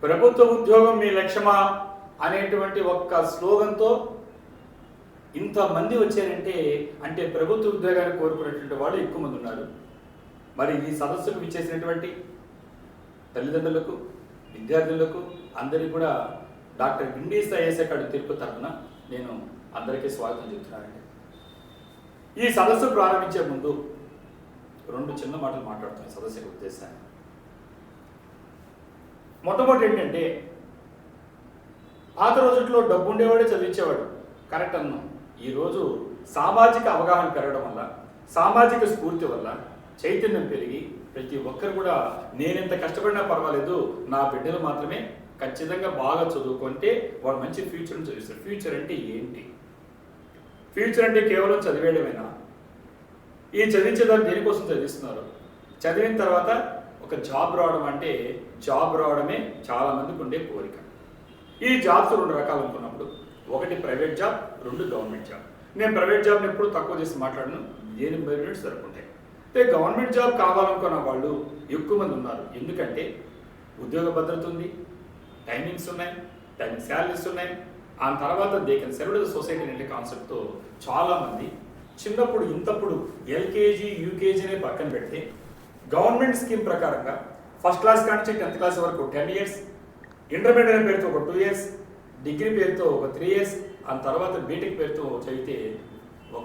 ప్రభుత్వ ఉద్యోగం మీ లక్ష్యమా అనేటువంటి ఒక్క స్లోగన్తో ఇంతమంది వచ్చారంటే అంటే ప్రభుత్వ ఉద్యోగాన్ని కోరుకునేటువంటి వాళ్ళు ఎక్కువ మంది ఉన్నారు. మరి ఈ సదస్సుకు విచ్చేసినటువంటి తల్లిదండ్రులకు, విద్యార్థులకు అందరికీ కూడా డాక్టర్ గిండీస్ ఐఏఎస్ అకాడమీ తిరుపతి తరఫున నేను అందరికీ స్వాగతం చెప్తున్నానండి. ఈ సదస్సు ప్రారంభించే ముందు రెండు చిన్న మాటలు మాట్లాడుతున్నాను సదస్సు ఉద్దేశాన్ని. మొట్టమొదటి ఏంటంటే, పాత రోజుల్లో డబ్బు ఉండేవాడే చదివించేవాడు, కరెక్ట్ అన్నాం. ఈరోజు సామాజిక అవగాహన పెరగడం వల్ల, సామాజిక స్ఫూర్తి వల్ల చైతన్యం పెరిగి ప్రతి ఒక్కరు కూడా నేనెంత కష్టపడినా పర్వాలేదు, నా బిడ్డలు మాత్రమే ఖచ్చితంగా బాగా చదువుకుంటే వాడు మంచి ఫ్యూచర్ని చదివిస్తారు. ఫ్యూచర్ అంటే ఏంటి? ఫ్యూచర్ అంటే కేవలం చదివేయడమేనా? ఈ చదివించేదాన్ని దేనికోసం చదివిస్తున్నారు? చదివిన తర్వాత ఒక జాబ్ రావడం అంటే జాబ్ రావడమే చాలామందికి ఉండే కోరిక. ఈ జాబ్స్ రెండు రకాలు అనుకున్నప్పుడు, ఒకటి ప్రైవేట్ జాబ్, రెండు గవర్నమెంట్ జాబ్. నేను ప్రైవేట్ జాబ్ని ఎప్పుడు తక్కువ చేసి మాట్లాడను, దేని బెనిఫిట్స్ సరిపోతాయి. అయితే గవర్నమెంట్ జాబ్ కావాలనుకున్న వాళ్ళు ఎక్కువ మంది ఉన్నారు. ఎందుకంటే ఉద్యోగ భద్రత ఉంది, టైమింగ్స్ ఉన్నాయి, టైమింగ్ శాలరీస్ ఉన్నాయి. ఆ తర్వాత they can serve the society అనే కాన్సెప్ట్తో చాలామంది చిన్నప్పుడు ఇంతప్పుడు ఎల్కేజీ యూకేజీ అనే పక్కన పెడితే గవర్నమెంట్ స్కీమ్ ప్రకారంగా ఫస్ట్ క్లాస్ కానించి 10th క్లాస్ వరకు 10 years, ఇంటర్మీడియట్ పేరుతో ఒక 2 years, డిగ్రీ పేరుతో ఒక 3 years, ఆ తర్వాత బీటెక్ పేరుతో చదివితే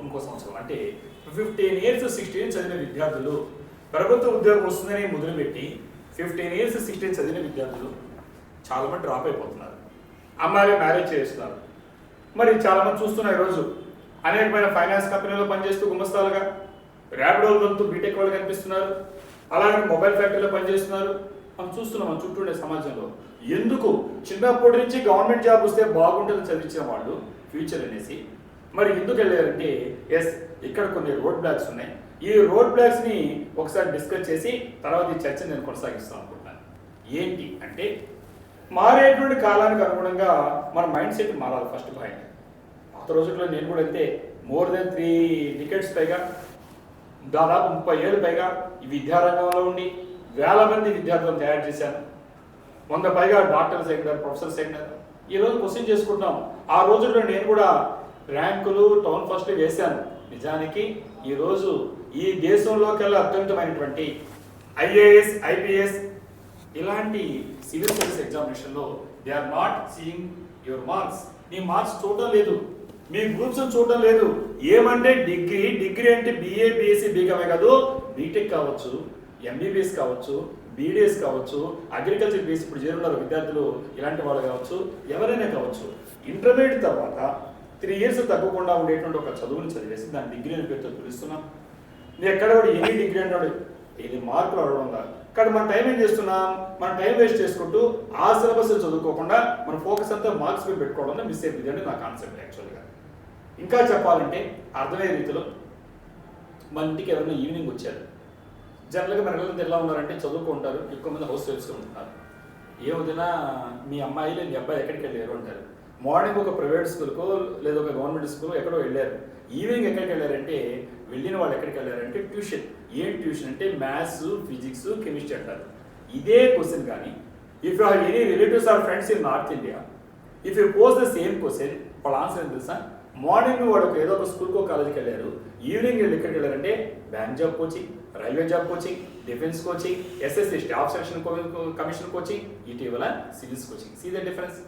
ఇంకో సంవత్సరం. అంటే 15 years 16 years చదివిన విద్యార్థులు ప్రభుత్వ ఉద్యోగం వస్తుందని మొదలుపెట్టి 15 years 16 చదివిన విద్యార్థులు చాలామంది డ్రాప్ అయిపోతున్నారు. అమ్మాయిలు మ్యారేజ్ చేస్తున్నారు. మరి చాలామంది చూస్తున్నారు ఈరోజు అనేకమైన ఫైనాన్స్ కంపెనీలో పనిచేస్తూ గుమస్తాలుగా, ర్యాపిడోలతో బీటెక్ వాళ్ళు కనిపిస్తున్నారు. అలాగే మొబైల్ ఫ్యాక్టరీలో పనిచేస్తున్నారు. మనం చూస్తున్నాం మన చుట్టూ ఉండే సమాజంలో. ఎందుకు? చిన్నప్పటి నుంచి గవర్నమెంట్ జాబ్ వస్తే బాగుంటుందని చదివించిన వాళ్ళు ఫ్యూచర్ అనేసి మరి ఎందుకు వెళ్ళారంటే, ఎస్ ఇక్కడ కొన్ని రోడ్ బ్లాక్స్ ఉన్నాయి. ఈ రోడ్ బ్లాక్స్ని ఒకసారి డిస్కస్ చేసి తర్వాత ఈ చర్చ నేను కొనసాగిస్తాను అనుకుంటున్నాను. ఏంటి అంటే, మారేటువంటి కాలానికి అనుగుణంగా మన మైండ్ సెట్ మారాలి. First point. పాత రోజుల్లో నేను కూడా అంతే, మోర్ దెన్ 3 decades పైగా, దాదాపు 30 ఏళ్ళు పైగా ఈ విద్యారంగంలో ఉండి వేల మంది విద్యార్థులను తయారు చేశాను. 100 పైగా డాక్టర్స్ అయినారు, ప్రొఫెసర్స్ అయినారు. ఈరోజు క్వశ్చన్ చేసుకుంటాం, ఆ రోజుల్లో నేను కూడా ర్యాంకులు టౌన్ ఫస్ట్ వేశాను. నిజానికి ఈరోజు ఈ దేశంలోకెల్లా అత్యంతమైనటువంటి ఐఏఎస్, ఐపీఎస్ ఇలాంటి సివిల్ సర్వీస్ ఎగ్జామినేషన్లో they are not seeing your marks. నీ మార్క్స్ చూడటం లేదు, మీ గ్రూప్స్ చూడటం లేదు. ఏమంటే డిగ్రీ అంటే బిఏ, బిఎస్సీ, బీకామే కాదు, బీటెక్ కావచ్చు, ఎంబీబీఎస్ కావచ్చు, బీడీఎస్ కావచ్చు, అగ్రికల్చర్ బీఎస్ ఇప్పుడు చేరున్నారు విద్యార్థులు, ఇలాంటి వాళ్ళు కావచ్చు, ఎవరైనా కావచ్చు. ఇంటర్మీడియట్ తర్వాత 3 years తగ్గకుండా ఉండేటువంటి ఒక చదువుని చదివేసి దాన్ని డిగ్రీ అని పేరుతో పిలుస్తున్నాం. నేను ఎక్కడ కూడా ఎనీ డిగ్రీ అన్నాడు, ఇది మార్కులు అడగడం కాదు. కానీ మన టైం ఏం చేస్తున్నాం, మన టైం వేస్ట్ చేసుకుంటూ ఆ సిలబస్ చదువుకోకుండా మన ఫోకస్ అంతా మార్క్స్ మీద పెట్టుకోవడం మిస్ అయిపోయింది అంటే నా కాన్సెప్ట్ యాక్చువల్గా. ఇంకా చెప్పాలంటే అర్థమయ్యే రీతిలో మన ఇంటికి ఎవరైనా ఈవినింగ్ వచ్చారు, జనరల్గా మన పిల్లలు ఎలా ఉన్నారంటే చదువుకుంటారు, ఎక్కువ మంది హౌస్ వైఫ్స్ ఉంటున్నారు. ఏమవుతున్నా మీ అమ్మాయి లేదా మీ అబ్బాయి ఎక్కడికి వెళ్ళారు అంటారు. మార్నింగ్ ఒక ప్రైవేట్ స్కూల్కో లేదా ఒక గవర్నమెంట్ స్కూల్ ఎక్కడో వెళ్ళారు. ఈవినింగ్ ఎక్కడికి వెళ్ళారంటే, వెళ్ళిన వాళ్ళు ఎక్కడికి వెళ్ళారంటే ట్యూషన్. ఏం ట్యూషన్ అంటే మ్యాథ్స్, ఫిజిక్స్, కెమిస్ట్రీ అంటారు. ఇదే క్వశ్చన్ కానీ if you have any relatives or friends in north India, if you pose the same question, వాళ్ళ ఆన్సర్ ఏం తెలుసా? మార్నింగ్ వాడు ఏదో ఒక స్కూల్కో కాలేజీకి వెళ్ళారు, ఈవినింగ్ వీళ్ళు ఎక్కడికి వెళ్ళారంటే bank job coaching, railway job coaching, defence coaching, SSC staff selection commission coaching, ఇటీవల civils coaching. See the difference.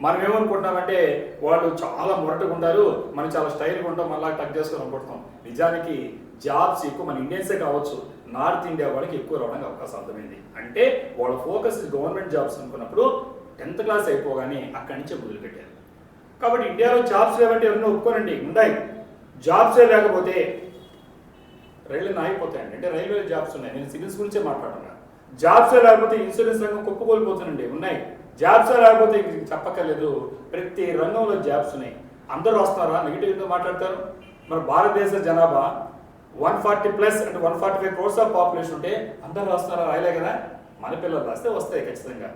మనం ఏమనుకుంటున్నామంటే వాళ్ళు చాలా మొరటుగా ఉంటారు, మనం చాలా స్టైల్గా ఉంటాం, మళ్ళీ టక్ చేసుకొని అనుకుంటున్నాం. నిజానికి జాబ్స్ ఎక్కువ మన ఇండియన్సే కావచ్చు, నార్త్ ఇండియా వాళ్ళకి ఎక్కువ రావడానికి అవకాశం అర్థమైంది. అంటే వాళ్ళ ఫోకస్ గవర్నమెంట్ జాబ్స్ అనుకున్నప్పుడు 10th క్లాస్ అయిపోగానే అక్కడి నుంచే మొదలుపెట్టారు. కాబట్టి ఇండియాలో జాబ్స్ లేవంటే ఎవరినో ఒప్పుకోనండి, ఉన్నాయి. జాబ్సే లేకపోతే రైల్వేలు ఆగిపోతాయండి. అంటే రైల్వే జాబ్స్ ఉన్నాయి, నేను సివిల్స్ గురించే మాట్లాడుతున్నా. జాబ్సే లేకపోతే ఇన్సూరెన్స్ రంగం కుప్పకూలిపోతుందండి, ఉన్నాయి. జాబ్సే లేకపోతే చెప్పక్కర్లేదు, ప్రతి రంగంలో జాబ్స్ ఉన్నాయి. అందరూ వస్తున్నారా? నెగిటివ్గా మాట్లాడతారు. మన భారతదేశ జనాభా 140+ అంటే 145 crores ఆఫ్ పాపులేషన్ ఉంటే అందరూ రాస్తున్నారా? రాయలే కదా. మన పిల్లలు రాస్తే వస్తాయి ఖచ్చితంగా.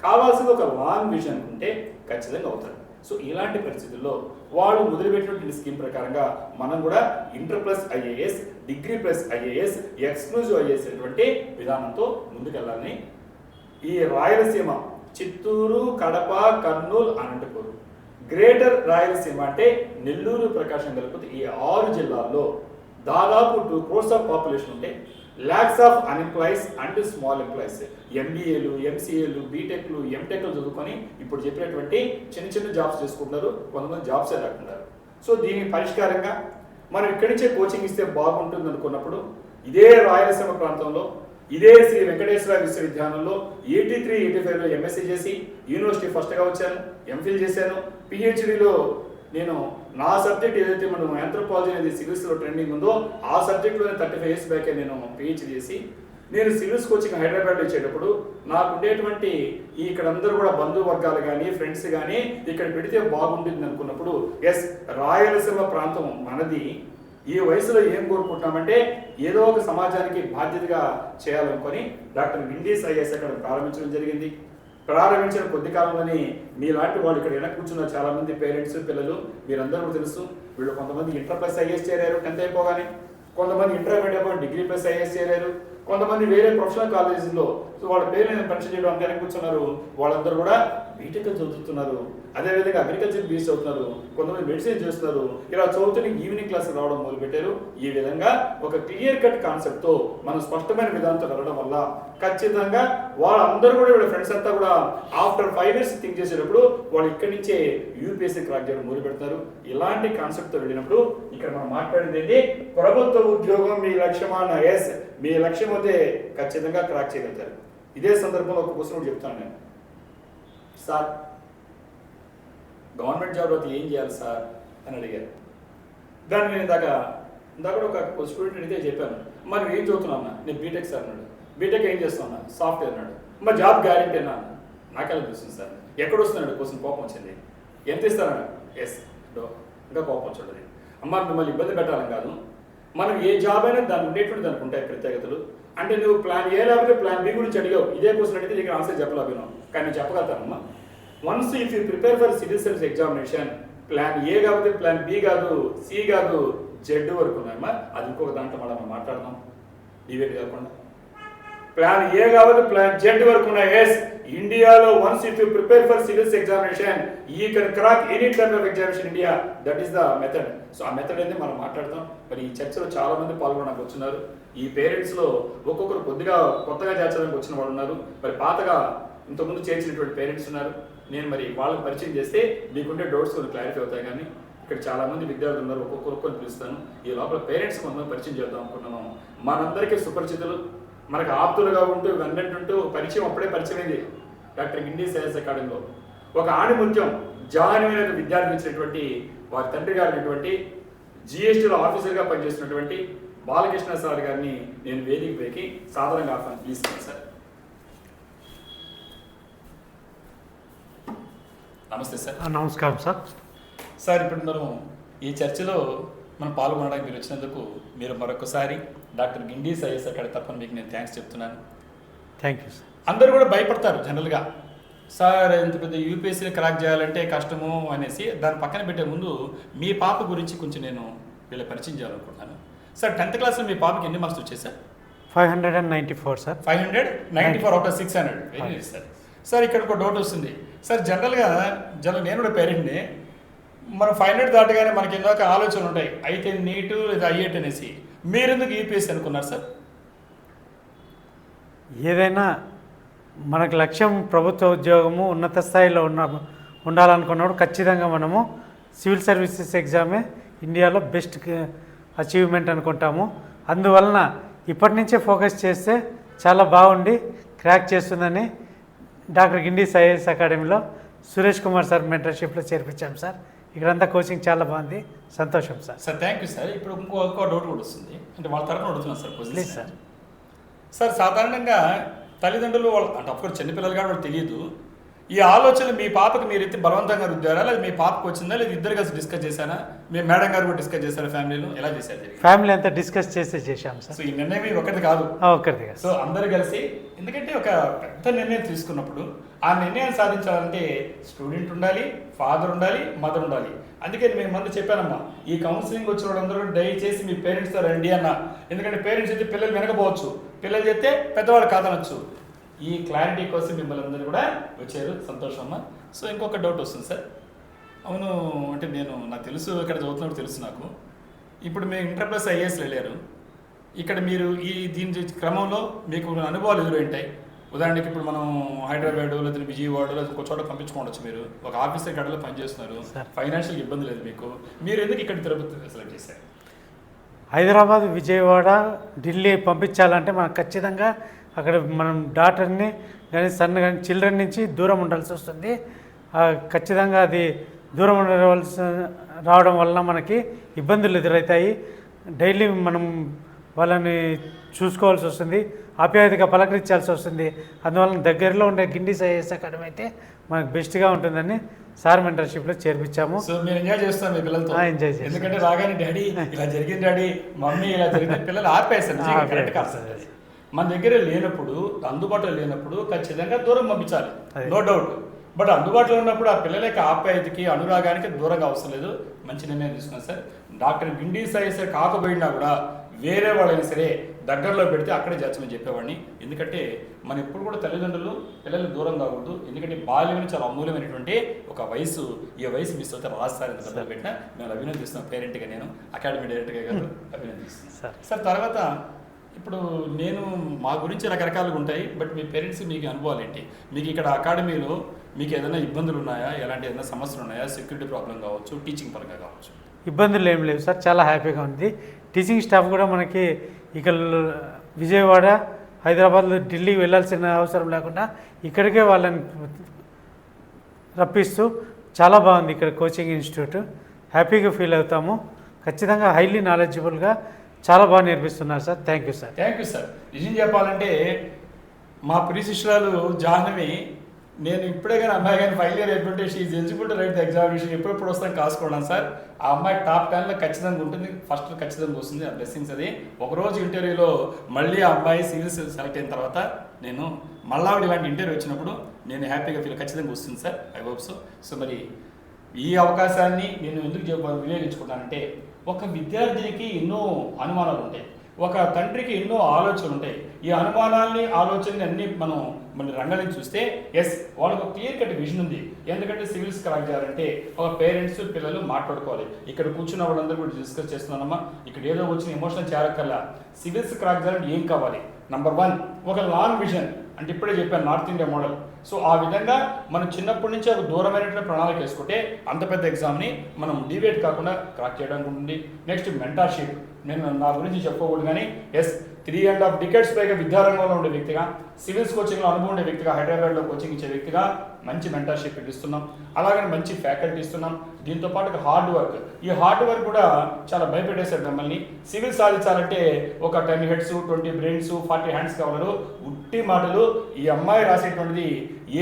కావాల్సింది ఒక లాంగ్ విజన్ ఉంటే ఖచ్చితంగా అవుతారు. సో ఇలాంటి పరిస్థితుల్లో వాళ్ళు మొదలుపెట్టినటువంటి స్కీమ్ ప్రకారంగా మనం కూడా inter plus IAS, degree plus IAS, exclusive IAS అనేటువంటి విధానంతో ముందుకెళ్ళాలని ఈ రాయలసీమ చిత్తూరు, కడప, కర్నూలు, అనంతపురం. గ్రేటర్ రాయలసీమ అంటే నెల్లూరు, ప్రకాశం కలిపితే ఈ 6 జిల్లాల్లో దాదాపు 2 crores ఆఫ్ పాపులేషన్ ఉంటే lakhs of unemployees and small employees, ఎంబీఏలు, ఎంసీఏలు, బీటెక్లు, ఎంటెక్లు చదువుకొని ఇప్పుడు చెప్పినటువంటి చిన్న చిన్న జాబ్స్ చేసుకుంటున్నారు, కొంతమంది జాబ్సే రాకుంటారు. సో దీనికి పరిష్కారంగా మనం ఇక్కడి నుంచే కోచింగ్ ఇస్తే బాగుంటుంది అనుకున్నప్పుడు ఇదే రాయలసీమ ప్రాంతంలో ఇదే శ్రీ వెంకటేశ్వర విశ్వవిద్యాలయంలో 83-85లో ఎంఎస్సీ చేసి యూనివర్సిటీ ఫస్ట్గా వచ్చాను, ఎంఫిల్ చేశాను. పిహెచ్డిలో నేను నా సబ్జెక్ట్ ఏదైతే మనం ఆంథ్రోపాలజీ అనేది సివిల్స్లో ట్రెండింగ్ ఉందో ఆ సబ్జెక్ట్లోనే 35 years బ్యాకే నేను పిహెచ్డి చేసి నేను సివిల్స్ కోచింగ్ హైదరాబాద్లో ఇచ్చేటప్పుడు నాకు ఉండేటువంటి ఇక్కడ అందరూ కూడా బంధువర్గాలు కానీ ఫ్రెండ్స్ కానీ ఇక్కడ పెడితే బాగుంటుంది అనుకున్నప్పుడు ఎస్ రాయలసీమ ప్రాంతం మనది, ఈ వయసులో ఏం కోరుకుంటున్నామంటే ఏదో ఒక సమాజానికి బాధ్యతగా చేయాలనుకొని డాక్టర్ విండీస్ ఐఏఎస్ అకాడమీ ప్రారంభించడం జరిగింది. ప్రారంభించిన కొద్ది కాలంలోనే మీలాంటి వాళ్ళు ఇక్కడ వెనక కూర్చున్న చాలా మంది పేరెంట్స్, పిల్లలు మీరందరూ తెలుసు. వీళ్ళు కొంతమంది ఇంటర్ ప్లస్ ఐఏఎస్ చేరారు 10th అయిపోగానే, కొంతమంది ఇంటర్మీడియట్ అయిపోయి డిగ్రీ ప్లస్ ఐఏఎస్ చేరారు, కొంతమంది వేరే ప్రొఫెషనల్ కాలేజీల్లో వాళ్ళ పేర్లు నేను పరిచయం చేయడం అంతే కూర్చున్నారు. వాళ్ళందరూ కూడా బీటెక్ చదువుతున్నారు, అదేవిధంగా అగ్రికల్చర్ బీఎస్ చదువుతున్నారు, కొంతమంది మెడిసిన్ చేస్తున్నారు. ఇలా చదువుతున్న ఈవినింగ్ క్లాస్ రావడం మొదలుపెట్టారు. ఈ విధంగా ఒక క్లియర్ కట్ కాన్సెప్ట్తో మనం స్పష్టమైన విధానంతో వెళ్ళడం వల్ల ఖచ్చితంగా వాళ్ళందరూ కూడా వీళ్ళ ఫ్రెండ్స్ అంతా కూడా ఆఫ్టర్ 5 years థింక్ చేసేటప్పుడు వాళ్ళు ఇక్కడి నుంచే యూపీఎస్సీ క్రాక్ చేయడం మొదలు పెడతారు. ఇలాంటి కాన్సెప్ట్తో వెళ్ళినప్పుడు ఇక్కడ మనం మాట్లాడింది ఏంటి, ప్రభుత్వ ఉద్యోగం మీ లక్ష్యమాన, ఎస్ మీ లక్ష్యం అయితే ఖచ్చితంగా క్రాక్ చేయగలుగుతారు. ఇదే సందర్భంలో ఒక క్వశ్చన్ చెప్తాను నేను, సార్ గవర్నమెంట్ జాబ్ అయితే ఏం చేయాలి సార్ అని అడిగారు. దాన్ని నేను ఇందాక ఒక స్టూడెంట్ అడిగితే చెప్పాను, మరి ఏం చదువుతున్నా, నేను బీటెక్ సార్ అన్నాడు. బీటెక్ ఏం చేస్తున్నా, సాఫ్ట్వేర్ అన్నాడు. మరి జాబ్ గ్యారెంటీ అన్నా, నాకెలా తెలుస్తుంది సార్, ఎక్కడ వస్తున్నాడు కోసం కోపం వచ్చింది, ఎంత ఇస్తానన్నాడు, ఎస్ ఇంకా కోపం వచ్చి అమ్మ మిమ్మల్ని ఇబ్బంది పెట్టాలని కాదు, మనం ఏ జాబ్ అయినా దాన్ని ఉండేటువంటి దానికి ఉంటాయి ప్రత్యేకతలు. అంటే నువ్వు ప్లాన్ ఏ లేకపోతే ప్లాన్ బి గురించి అడిగావు, ఇదే క్వశ్చన్ అడిగితే నీకు ఆన్సర్ చెప్పలేను, కానీ నేను చెప్పగలుగుతానమ్మా. Once if you prepare for civil service examination, plan A కాకపోతే ప్లాన్ బి కాదు, సి కాదు, జెడ్ వరకు ఉన్నాయమ్మా. అది ఇంకొక దాంట్లో మనం మాట్లాడదాం డిబేట్ కాకుండా. ప్లాన్ ఏ కాకపోతే ప్లాన్ జెడ్ వరకు ఉన్నాయి. ఎస్ ఇండియాలో once if you prepare for civils examination you can crack any type of examination India, that is the method. So ఆ మెథడ్ అనేది మనం మాట్లాడతాం. మరి ఈ చర్చలో చాలా మంది పాల్గొనడానికి వచ్చినారు. ఈ పేరెంట్స్లో ఒక్కొక్కరు కొత్తగా చేర్చడానికి వచ్చిన వాళ్ళు ఉన్నారు, మరి పాతగా ఇంతకుముందు చేర్చినటువంటి పేరెంట్స్ ఉన్నారు. నేను మరి వాళ్ళకి పరిచయం చేస్తే మీకుండే డౌట్స్ కొన్ని క్లారిఫై అవుతాయి. కానీ ఇక్కడ చాలా మంది విద్యార్థులు ఉన్నారు, ఒక్కొక్కరు పిలుస్తాను. ఈ లోపల పేరెంట్స్ కొంతమంది పరిచయం చేద్దాం అనుకున్నాము. మనందరికీ సుపరిచితులు, మనకు ఆప్తులుగా ఉంటూ వెన్నంటుంటూ పరిచయం అప్పుడే పరిచయమైంది డాక్టర్ విండీస్ ఐఏఎస్ అకాడమీలో. ఒక ఆణిముత్యం జాహ్నవీన విద్యార్థి ఇచ్చినటువంటి వారి తండ్రి గారినటువంటి జిఎస్టీలో ఆఫీసర్గా పనిచేస్తున్నటువంటి బాలకృష్ణ సార్ గారిని నేను వేదిక పైకి సాధారణంగా ఆహ్వానిస్తున్నాను. సార్ నమస్తే సార్. నమస్కారం సార్. సార్ ఇప్పుడు మనం ఈ చర్చలో మనం పాల్గొనడానికి మీరు వచ్చినందుకు మీరు మరొకసారి డాక్టర్ విండీస్ ఐఏఎస్ అకాడమీ తప్పని మీకు నేను థ్యాంక్స్ చెప్తున్నాను. Thank you sir. అందరూ కూడా భయపడతారు జనరల్గా, సార్ ఎంత పెద్ద యూపీఎస్సీని క్రాక్ చేయాలంటే కష్టము అనేసి. దాని పక్కన పెట్టే ముందు మీ పాప గురించి కొంచెం నేను వీళ్ళ పరిచయం చేయాలనుకుంటున్నాను. సార్ 10th క్లాస్లో మీ పాపకి ఎన్ని మార్క్స్ వచ్చాయి sir? 594 sir. 594 out of 600. Very nice sir. Sir ఇక్కడ ఒక డౌట్ వస్తుంది సార్, జనరల్గా నేను కూడా పేరెంట్ని, మనం 500 దాటగానే మనకి ఎన్నో ఆలోచనలు ఉంటాయి, అయితే నీటు లేదా ఐఐటి అనేసి. మీరెందుకు యూపీఎస్సీ అనుకున్నారు సార్? ఏదైనా మనకు లక్ష్యం ప్రభుత్వ ఉద్యోగము ఉన్నత స్థాయిలో ఉండాలనుకున్నప్పుడు ఖచ్చితంగా మనము సివిల్ సర్వీసెస్ ఎగ్జామే ఇండియాలో బెస్ట్ అచీవ్మెంట్ అనుకుంటాము. అందువలన ఇప్పటి నుంచే ఫోకస్ చేస్తే చాలా బాగుండి క్రాక్ చేస్తుందని డాక్టర్ విండీస్ ఐఏఎస్ అకాడమీలో సురేష్ కుమార్ సార్ మెంటర్షిప్లో చేర్పించాం సార్. ఇక్కడంతా కోచింగ్ చాలా బాగుంది, సంతోషం sir. Sir thank you sir. ఇప్పుడు ఇంకో డౌట్ కూడా వస్తుంది, అంటే వాళ్ళ తరఫున అడుగుతున్నాను సార్. Please sir. సార్ సాధారణంగా తల్లిదండ్రులు వాళ్ళు అంటే అఫ్కోర్స్ చిన్నపిల్లలు కానీ వాళ్ళు తెలియదు, ఈ ఆలోచన మీ పాపకి మీరు ఎత్తి బలవంతంగా రుద్దారా, లేదా మీ పాపకు వచ్చిందా, లేదా ఇద్దరు కలిసి డిస్కస్ చేశారా, మీ మేడం గారు కూడా డిస్కస్ చేశారా, ఫ్యామిలీలో ఎలా చేశారు? ఫ్యామిలీ అంతా డిస్కస్ చేశాం సార్. సో ఈ నిర్ణయం మీ ఒకటి కాదు, ఒకటి కాదు. సో అందరు కలిసి, ఎందుకంటే ఒక పెద్ద నిర్ణయం తీసుకున్నప్పుడు ఆ నిర్ణయం సాధించాలంటే స్టూడెంట్ ఉండాలి, ఫాదర్ ఉండాలి, మదర్ ఉండాలి. అందుకే మేము ముందు చెప్పానమ్మా, ఈ కౌన్సిలింగ్ వచ్చిన వాళ్ళందరూ దయచేసి మీ పేరెంట్స్తో రండి అన్న. ఎందుకంటే పేరెంట్స్ అయితే పిల్లలు వెనకపోవచ్చు, పిల్లలు చెప్తే పెద్దవాళ్ళు కాదనొచ్చు. ఈ క్లారిటీ కోసం మిమ్మల్ని అందరూ కూడా వచ్చారు, సంతోషం అమ్మా. సో ఇంకొక డౌట్ వస్తుంది సార్. అవును, అంటే నాకు తెలుసు, ఇక్కడ చదువుతున్నప్పుడు తెలుసు నాకు. ఇప్పుడు మేము ఇంటర్ ప్లస్ ఐఏఎస్ వెళ్ళారు. ఇక్కడ మీరు దీని క్రమంలో మీకు అనుభవాలు ఎదురైంటాయి. ఉదాహరణకి ఇప్పుడు మనం హైదరాబాద్ లేదా విజయవాడ లేదా ఒక చోట పంపించుకోవచ్చు. మీరు ఒక ఆఫీసర్ గడలో పనిచేస్తున్నారు, ఫైనాన్షియల్ ఇబ్బంది లేదు మీకు, మీరు ఎందుకు ఇక్కడ తిరుపతి సెలెక్ట్ చేశారు? హైదరాబాద్, విజయవాడ, ఢిల్లీ పంపించాలంటే మనకు ఖచ్చితంగా అక్కడ మనం డాక్టర్ని కానీ సన్ కానీ చిల్డ్రన్ నుంచి దూరం ఉండాల్సి వస్తుంది. ఖచ్చితంగా అది దూరం రావడం వలన మనకి ఇబ్బందులు ఎదురవుతాయి. డైలీ మనం వాళ్ళని చూసుకోవాల్సి వస్తుంది, ఆప్యాయతగా పలకరించాల్సి వస్తుంది. అందువలన దగ్గరలో ఉండే గిండిస్ ఐఏఎస్ అకాడమీ అయితే మనకు బెస్ట్గా ఉంటుందని సార్ మెంటర్షిప్లో చేర్పించాము. సో మీరు ఎంజాయ్ చేస్తాం మీ పిల్లలతో? ఎంజాయ్ చేస్తాం. ఎందుకంటే రాగానే డాడీ ఇలా జరిగింది, డాడీ మమ్మీ ఇలా జరిగింది, పిల్లలు ఆపేస్తారు. కరెక్ట్ కాదు సార్. అది మన దగ్గర లేనప్పుడు, అందుబాటులో లేనప్పుడు ఖచ్చితంగా దూరం పంపించాలి, నో డౌట్. బట్ అందుబాటులో ఉన్నప్పుడు ఆ పిల్లల యొక్క ఆప్యాయతకి, అనురాగానికి దూరంగా అవసరం లేదు. మంచి నిర్ణయం తీసుకున్నాను సార్. డాక్టర్ గిండిస్ ఐఏఎస్ కాకపోయినా కూడా వేరే వాళ్ళైనా సరే దగ్గరలో పెడితే అక్కడే చేర్చమని చెప్పేవాడిని. ఎందుకంటే మనం ఎప్పుడు కూడా తల్లిదండ్రులు పిల్లలు దూరం కాకూడదు. ఎందుకంటే బాల్యం చాలా అమూల్యమైనటువంటి ఒక వయసు. ఈ వయసు మిస్ అవుతే రాస్తారు ఎంత దగ్గర పెట్టినా మేము అభినందిస్తున్నాం. పేరెంట్గా నేను, అకాడమీ డైరెక్టర్గా కాదు, అభినందిస్తున్నాను సార్. తర్వాత ఇప్పుడు మా గురించి రకరకాలుగా ఉంటాయి, బట్ మీ పేరెంట్స్ మీకు అనుభవాలు ఏంటి? మీకు ఇక్కడ అకాడమీలో మీకు ఏదైనా ఇబ్బందులు ఉన్నాయా, ఎలాంటి ఏదైనా సమస్యలు ఉన్నాయా? సెక్యూరిటీ ప్రాబ్లం కావచ్చు, టీచింగ్ పరంగా కావచ్చు. ఇబ్బందులు ఏం లేవు సార్, చాలా హ్యాపీగా ఉంది. టీచింగ్ స్టాఫ్ కూడా మనకి ఇక్కడ విజయవాడ, హైదరాబాద్లో ఢిల్లీ వెళ్ళాల్సిన అవసరం లేకుండా ఇక్కడికే వాళ్ళని రప్పిస్తూ చాలా బాగుంది ఇక్కడ కోచింగ్ ఇన్స్టిట్యూట్. హ్యాపీగా ఫీల్ అవుతాము. ఖచ్చితంగా హైలీ నాలెడ్జబుల్గా చాలా బాగా నేర్పిస్తున్నారు sir. Thank you sir. Thank you sir. నిజం చెప్పాలంటే మా ప్రియ శిష్యురాలు జాహ్నవి, నేను ఇప్పుడే కానీ అమ్మాయి కానీ ఫైనల్ ఇయర్ అయిపోతే she eligible to write the examination, ఎప్పుడెప్పుడు వస్తాను కాసుకోవడం సార్. ఆ అమ్మాయి టాప్ 10లో ఖచ్చితంగా ఉంటుంది, ఫస్ట్ ఖచ్చితంగా వస్తుంది. ఆ బ్లెస్సింగ్స్ అది. ఒకరోజు ఇంటర్వ్యూలో మళ్ళీ ఆ అమ్మాయి సివిల్స్ సెలెక్ట్ అయిన తర్వాత నేను మళ్ళా ఇలాంటి ఇంటర్వ్యూ వచ్చినప్పుడు నేను హ్యాపీగా ఫీల్ ఖచ్చితంగా వస్తుంది sir. I hope so. So మరి ఈ అవకాశాన్ని నేను ఎందుకు వినియోగించుకున్నానంటే, ఒక విద్యార్థినికి ఎన్నో అనుమానాలు ఉంటాయి, ఒక తండ్రికి ఎన్నో ఆలోచనలు ఉంటాయి. ఈ అనుమానాల్ని, ఆలోచనని అన్నీ మనం రంగాన్ని చూస్తే ఎస్ వాళ్ళకు ఒక క్లియర్ కట్ విజన్ ఉంది. ఎందుకంటే సివిల్స్ క్రాక్ చేయాలంటే ఒక పేరెంట్స్ పిల్లలు మాట్లాడుకోవాలి. ఇక్కడ కూర్చున్న వాళ్ళందరూ కూడా డిస్కస్ చేస్తున్నానమ్మా. ఇక్కడ ఏదో వచ్చిన ఎమోషన్ చేరక్కల్లా. సివిల్స్ క్రాక్ చేయాలంటే ఏం కావాలి? నంబర్ 1 ఒక లాంగ్ విజన్, అంటే ఇప్పుడే చెప్పాను నార్త్ ఇండియా మోడల్. సో ఆ విధంగా మనం చిన్నప్పటి నుంచి ఒక దూరమైనటువంటి ప్రణాళిక వేసుకుంటే అంత పెద్ద ఎగ్జామ్ని మనం డివేట్ కాకుండా క్రాక్ చేయడానికి ఉంటుంది. Next mentorship. నేను నా గురించి చెప్పుకోకూడదు కానీ ఎస్ 3.5 డికెట్స్ పైగా విద్యారంగంలో ఉండే వ్యక్తిగా, సివిల్స్ కోచింగ్లో అనుభవం ఉండే వ్యక్తిగా, హైదరాబాద్లో కోచింగ్ ఇచ్చే వ్యక్తిగా మంచి మెంటర్షిప్ ఇస్తున్నాం. అలాగే మంచి ఫ్యాకల్టీ ఇస్తున్నాం. దీంతో పాటు హార్డ్ వర్క్. ఈ హార్డ్ వర్క్ కూడా చాలా భయపెట్టేశారు మమ్మల్ని. సివిల్ సాధించాలంటే ఒక 10 హెడ్స్, 20 బ్రెయిన్స్, 40 హ్యాండ్స్ కావాలి. ఉట్టి మాటలు. ఈ అమ్మాయి రాసేటువంటిది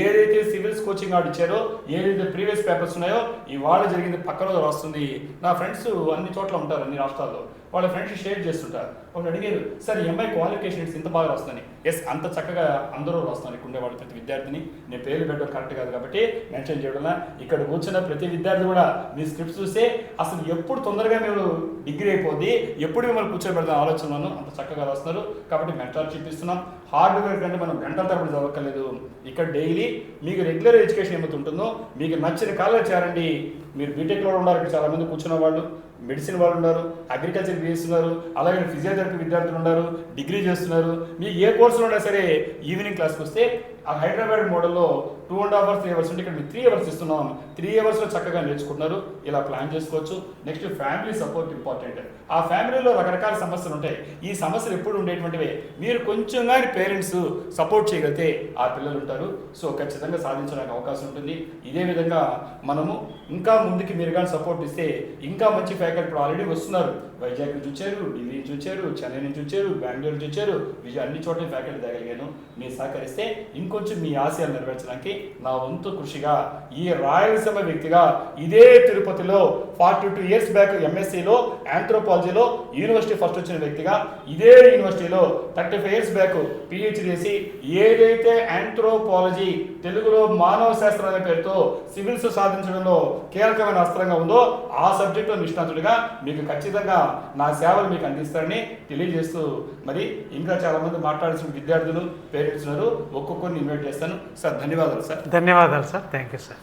ఏదైతే సివిల్స్ కోచింగ్ ఆర్డు ఇచ్చారో, ఏదైతే ప్రీవియస్ పేపర్స్ ఉన్నాయో ఇవాళ జరిగింది పక్క రోజు వస్తుంది. నా ఫ్రెండ్స్ అన్ని చోట్ల ఉంటారు, అన్ని రాష్ట్రాల్లో. వాళ్ళ ఫ్రెండ్స్ షేర్ చేస్తుంటారు. వాళ్ళు అడిగారు, సార్ ఈ అమ్మాయి క్వాలిఫికేషన్స్ ఇంత బాగా వస్తాయి. ఎస్, అంత చక్కగా అందరూ వస్తాను. ఇక్కడ ఉండేవాళ్ళు ప్రతి విద్యార్థిని, నేను పేర్లు పెట్టడం కరెక్ట్ కాదు కాబట్టి మెన్షన్ చేయడం. ఇక్కడ కూర్చున్న ప్రతి విద్యార్థి కూడా మీ స్క్రిప్ట్స్ చూస్తే అసలు ఎప్పుడు తొందరగా మేము డిగ్రీ అయిపోద్ది, ఎప్పుడు మిమ్మల్ని కూర్చోబెడతాం ఆలోచనలను అంత చక్కగా వస్తున్నారు. కాబట్టి మెంటర్షిప్ ఇస్తున్నాం. హార్డ్ వర్క్ అంటే మనం గంటల తరబడి చదవక్కర్లేదు. ఇక్కడ డైలీ మీకు రెగ్యులర్ ఎడ్యుకేషన్ ఏమైతే ఉంటుందో మీకు నచ్చిన కాలేజ్ చేరండి. మీరు బీటెక్లో ఉన్నారు, ఇక్కడ చాలామంది కూర్చున్న వాళ్ళు, మెడిసిన్ వాళ్ళు ఉన్నారు, అగ్రికల్చర్ చేస్తున్నారు, అలాగే ఫిజియోథెరపీ విద్యార్థులు ఉన్నారు, డిగ్రీ చేస్తున్నారు. మీకు ఏ కోర్సులో ఉన్నా సరే ఈవినింగ్ క్లాస్కి వస్తే ఆ హైదరాబాద్ మోడల్లో 2.5 hours 3 hours ఉంటే ఇక్కడ మీరు 3 hours ఇస్తున్నాం. 3 hours చక్కగా నేర్చుకుంటున్నారు. ఇలా ప్లాన్ చేసుకోవచ్చు. Next family support important. ఆ ఫ్యామిలీలో రకరకాల సమస్యలు ఉంటాయి. ఈ సమస్యలు ఎప్పుడు ఉండేటువంటివే. మీరు కొంచెం కానీ పేరెంట్స్ సపోర్ట్ చేయగలిగితే ఆ పిల్లలు ఉంటారు. సో ఖచ్చితంగా సాధించడానికి అవకాశం ఉంటుంది. ఇదే విధంగా మనము ఇంకా ముందుకి మీరు కానీ సపోర్ట్ ఇస్తే ఇంకా మంచి ఫ్యాకల్టీ ఇప్పుడు ఆల్రెడీ వస్తున్నారు. వైజాగ్ నుంచి వచ్చారు, ఢిల్లీ నుంచి వచ్చారు, చెన్నై నుంచి వచ్చారు, బెంగళూరు నుంచి వచ్చారు, విజయ్ అన్ని చోట్ల ఫ్యాకల్టీ తగలిగాను. మీరు సహకరిస్తే ఇంకొంచెం మీ ఆశయాలు నెరవేర్చడానికి నా వంతు కృషిగా ఈ రాయలసీమ వ్యక్తిగా ఇదే తిరుపతిలో 42 years బ్యాక్ ఎంఎస్సీలో ఆంథ్రోపాలజీలో యూనివర్సిటీ ఫస్ట్ వచ్చిన వ్యక్తిగా, ఇదే యూనివర్సిటీలో 35 years బ్యాక్ పిహెచ్డి చేసి ఏదైతే ఆంథ్రోపాలజీ తెలుగులో మానవ శాస్త్రం అనే పేరుతో సివిల్స్ సాధించడంలో కీలకమైన అస్త్రంగా ఉందో ఆ సబ్జెక్టులో నిష్ణాతుడు విద్యార్థులుగా మీకు ఖచ్చితంగా నా సేవలు మీకు అందిస్తారని తెలియజేస్తూ మరి ఇంకా చాలామంది మాట్లాడాల్సిన విద్యార్థులు పేరెంట్స్ ఉన్నారు, ఒక్కొక్కరిని ఇన్వైట్ చేస్తాను. సార్ ధన్యవాదాలు సార్. ధన్యవాదాలు సార్. Thank you sir.